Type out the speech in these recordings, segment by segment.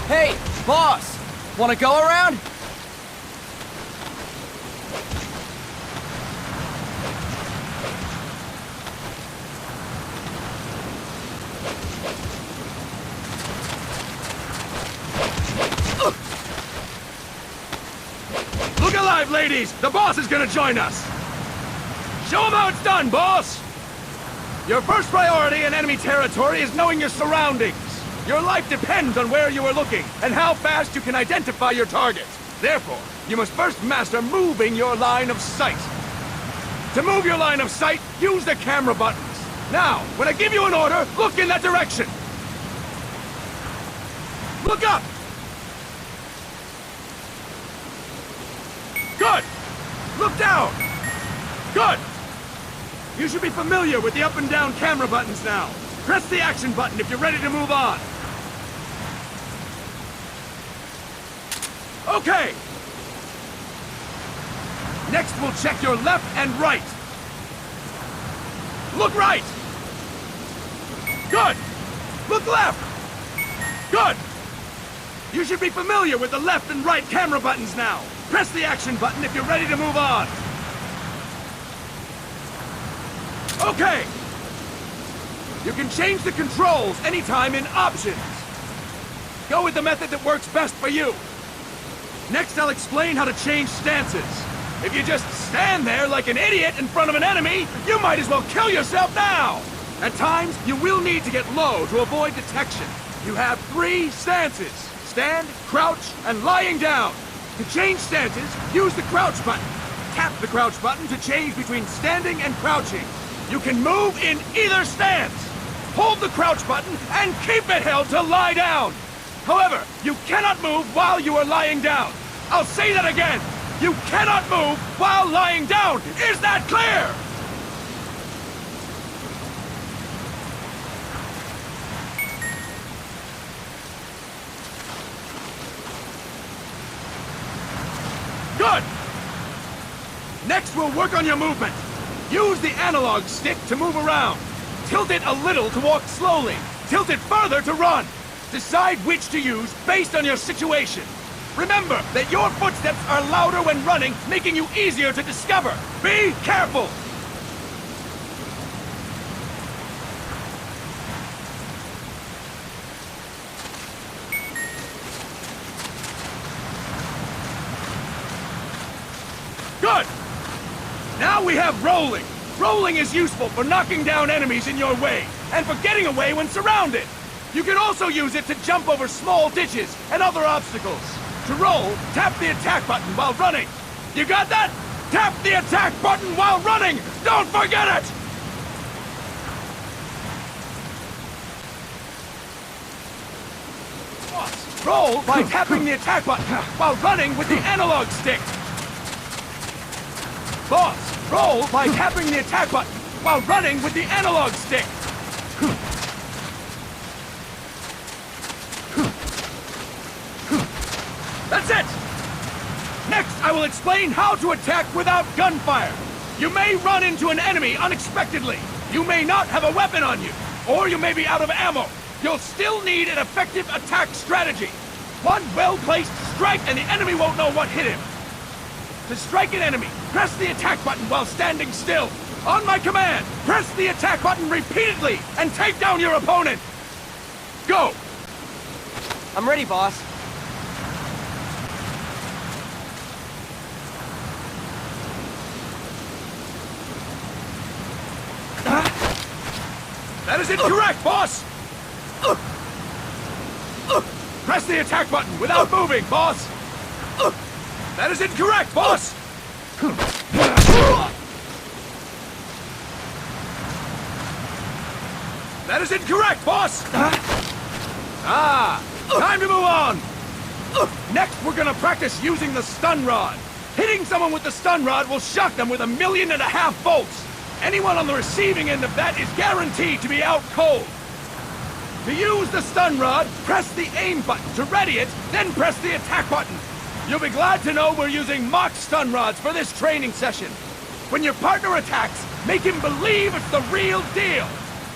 Hey, boss! Wanna go around? Look alive, ladies! The boss is gonna join us! Show him how it's done, boss! Your first priority in enemy territory is knowing your surroundings. Your life depends on where you are looking, and how fast you can identify your target. Therefore, you must first master moving your line of sight. To move your line of sight, use the camera buttons. Now, when I give you an order, look in that direction. Look up! Good! Look down! Good! You should be familiar with the up and down camera buttons now. Press the action button if you're ready to move on. Okay! Next, we'll check your left and right. Look right! Good! Look left! Good! You should be familiar with the left and right camera buttons now. Press the action button if you're ready to move on. Okay! You can change the controls anytime in Options. Go with the method that works best for you. Next, I'll explain how to change stances. If you just stand there like an idiot in front of an enemy, you might as well kill yourself now! At times, you will need to get low to avoid detection. You have 3 stances: stand, crouch, and lying down. To change stances, use the crouch button. Tap the crouch button to change between standing and crouching. You can move in either stance. Hold the crouch button and keep it held to lie down. However, you cannot move while you are lying down. I'll say that again. You cannot move while lying down. Is that clear? Good! Next, we'll work on your movement. Use the analog stick to move around. Tilt it a little to walk slowly. Tilt it further to run. Decide which to use based on your situation. Remember that your footsteps are louder when running, making you easier to discover. Be careful! Good! Now we have rolling. Rolling is useful for knocking down enemies in your way, and for getting away when surrounded. You can also use it to jump over small ditches and other obstacles. To roll, tap the attack button while running. You got that? Tap the attack button while running! Don't forget it! Roll by tapping the attack button while running with the analog stick. Boss, roll by tapping the attack button while running with the analog stick. That's it! Next, I will explain how to attack without gunfire. You may run into an enemy unexpectedly. You may not have a weapon on you, or you may be out of ammo. You'll still need an effective attack strategy. One well-placed strike and the enemy won't know what hit him. To strike an enemy, press the attack button while standing still. On my command, press the attack button repeatedly and take down your opponent. Go! I'm ready, boss. That is incorrect, boss! Press the attack button without moving, boss! That is incorrect, boss! That is incorrect, boss! Time to move on! Next, we're gonna practice using the stun rod. Hitting someone with the stun rod will shock them with 1.5 million volts. Anyone on the receiving end of that is guaranteed to be out cold. To use the stun rod, press the aim button. To ready it, then press the attack button. You'll be glad to know we're using mock stun rods for this training session. When your partner attacks, make him believe it's the real deal.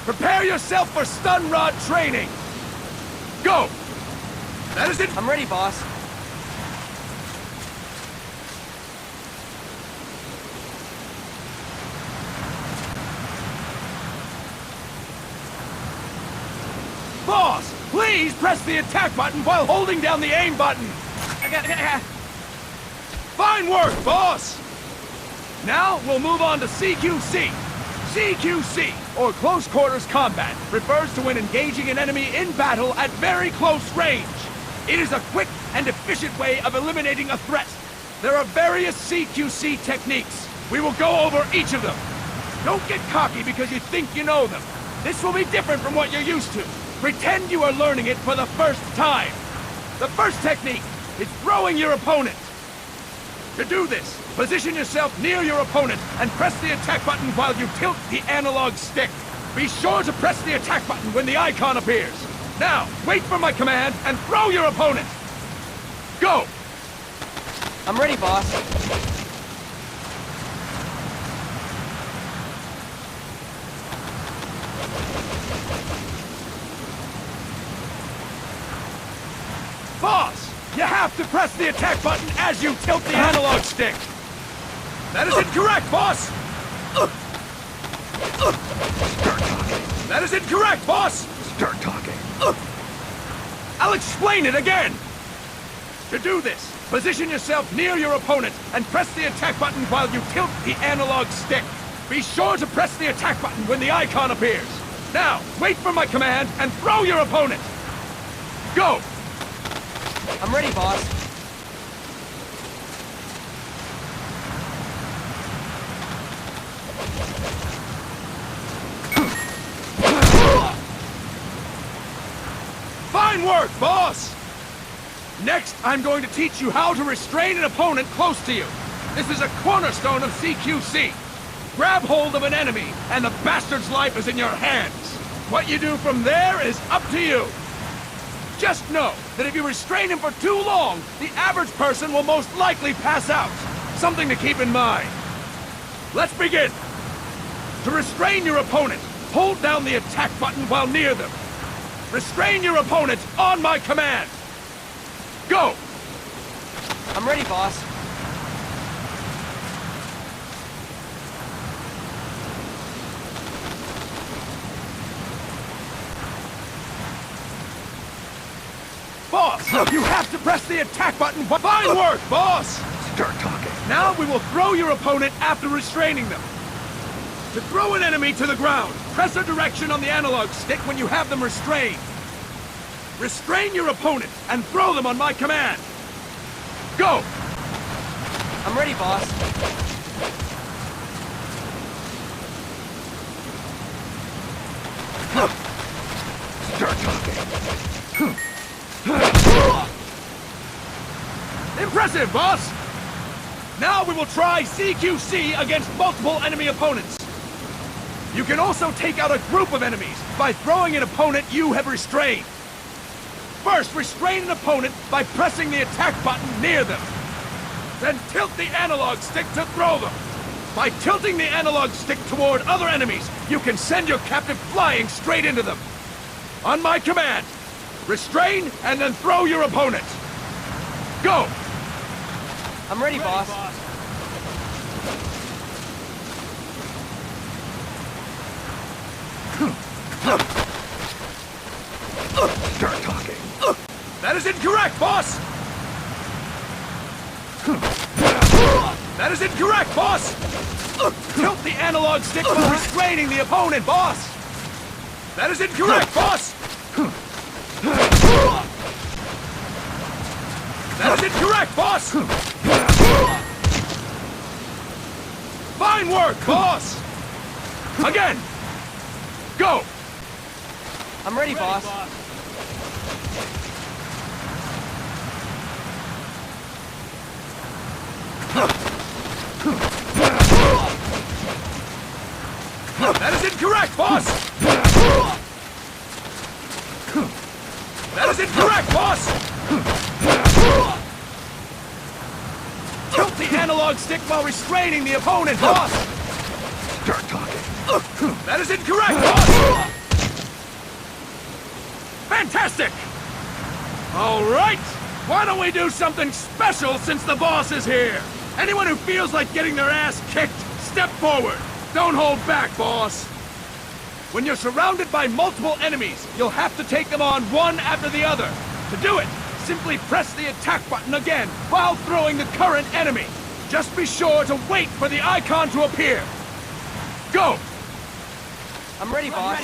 Prepare yourself for stun rod training. Go! That is it. I'm ready, boss. Boss, please press the attack button while holding down the aim button. Fine work, boss! Now we'll move on to CQC. CQC, or Close Quarters Combat, refers to when engaging an enemy in battle at very close range. It is a quick and efficient way of eliminating a threat. There are various CQC techniques. We will go over each of them. Don't get cocky because you think you know them. This will be different from what you're used to. Pretend you are learning it for the first time. The first technique is throwing your opponent. To do this, position yourself near your opponent and press the attack button while you tilt the analog stick. Be sure to press the attack button when the icon appears. Now, wait for my command and throw your opponent. Go! I'm ready, boss. Boss, you have to press the attack button as you tilt the analog stick. That is incorrect, boss! Start talking. That is incorrect, boss! Start talking. I'll explain it again! To do this, position yourself near your opponent and press the attack button while you tilt the analog stick. Be sure to press the attack button when the icon appears. Now, wait for my command and throw your opponent! Go! I'm ready, boss. Fine work, boss! Next, I'm going to teach you how to restrain an opponent close to you. This is a cornerstone of CQC. Grab hold of an enemy, and the bastard's life is in your hands. What you do from there is up to you. Just know that if you restrain him for too long, the average person will most likely pass out. Something to keep in mind. Let's begin. To restrain your opponent, hold down the attack button while near them. Restrain your opponent on my command. Go! I'm ready, boss. Boss, you have to press the attack button. Fine work, boss! Start talking. Now we will throw your opponent after restraining them. To throw an enemy to the ground, press a direction on the analog stick when you have them restrained. Restrain your opponent and throw them on my command. Go! I'm ready, boss. Start talking. Impressive, boss! Now we will try CQC against multiple enemy opponents. You can also take out a group of enemies by throwing an opponent you have restrained. First, restrain an opponent by pressing the attack button near them. Then tilt the analog stick to throw them. By tilting the analog stick toward other enemies, you can send your captive flying straight into them. On my command, restrain and then throw your opponent. Go! I'm ready, boss. Start talking. That is incorrect, boss! That is incorrect, boss! Tilt the analog stick while restraining the opponent, boss! That is incorrect, boss! That is incorrect, boss! Fine work, boss! Again! Go! I'm ready, boss. That is incorrect, boss! That is incorrect, boss! Tilt the analog stick while restraining the opponent, boss! Start talking. That is incorrect, boss! Fantastic! All right! Why don't we do something special since the boss is here? Anyone who feels like getting their ass kicked, step forward! Don't hold back, boss! When you're surrounded by multiple enemies, you'll have to take them on one after the other. To do it, simply press the attack button again while throwing the current enemy. Just be sure to wait for the icon to appear. Go! I'm ready, boss.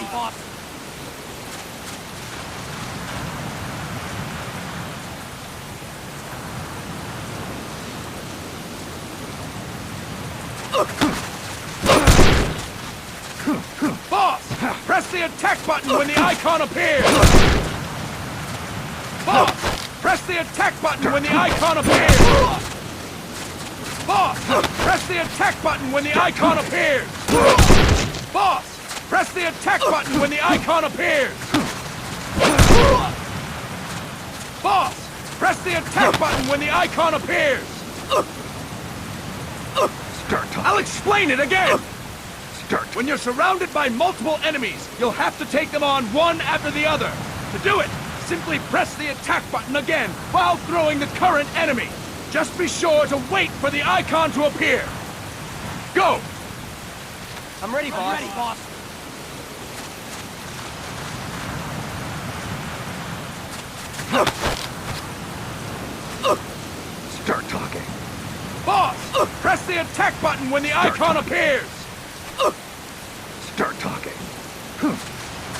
Boss! Press the attack button when the icon appears! Boss! Press the attack button when the icon appears! Boss! Press the attack button when the icon appears! Boss! Press the attack button when the icon appears! Boss! Press the attack button when the icon appears! Start talking. I'll explain it again! Start. When you're surrounded by multiple enemies, you'll have to take them on one after the other. To do it, simply press the attack button again while throwing the current enemy. Just be sure to wait for the icon to appear. Go! I'm ready, boss. Start talking. Boss! Press the attack button when the icon appears! Start talking.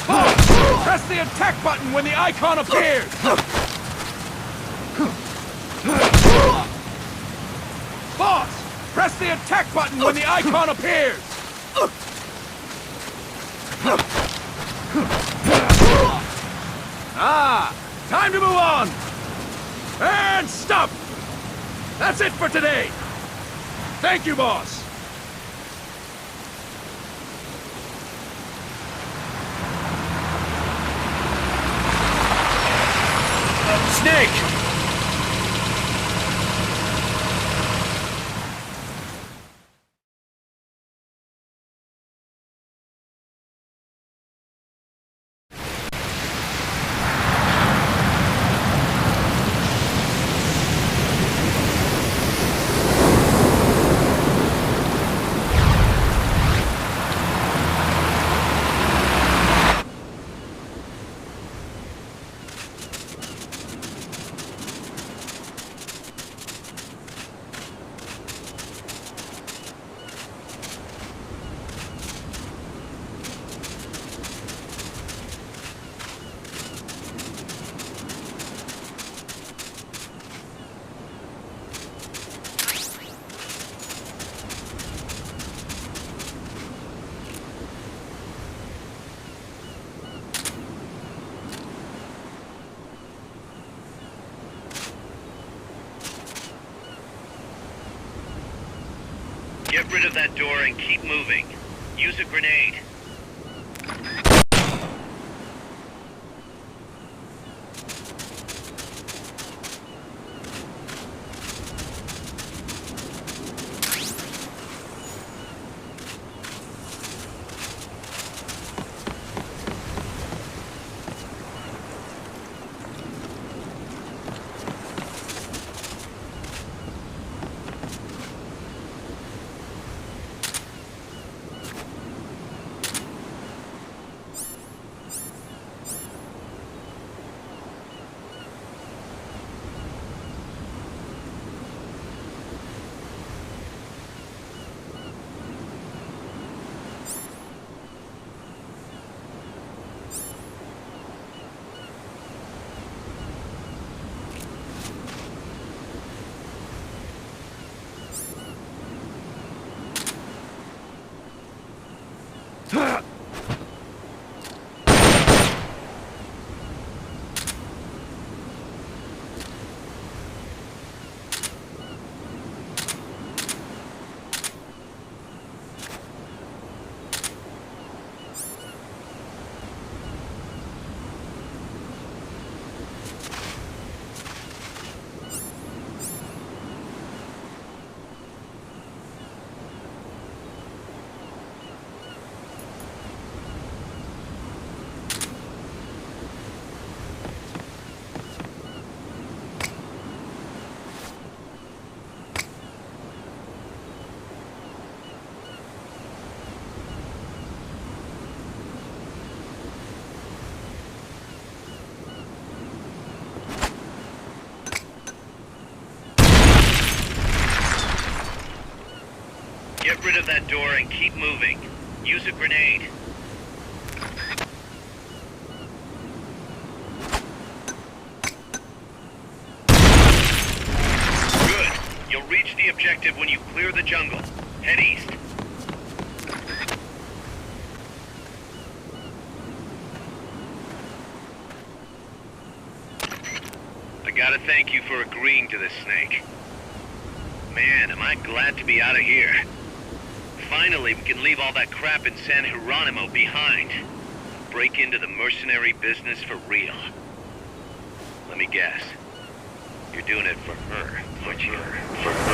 Boss! Press the attack button when the icon appears! Boss! Press the attack button when the icon appears! Ah! Time to move on! And stop! That's it for today! Thank you, boss! Snake! Get rid of that door and keep moving. Use a grenade. Get rid of that door and keep moving. Use a grenade. Good. You'll reach the objective when you clear the jungle. Head east. I gotta thank you for agreeing to this, Snake. Man, am I glad to be out of here. Finally, we can leave all that crap in San Geronimo behind. Break into the mercenary business for real. Let me guess. You're doing it for her, aren't you? For her.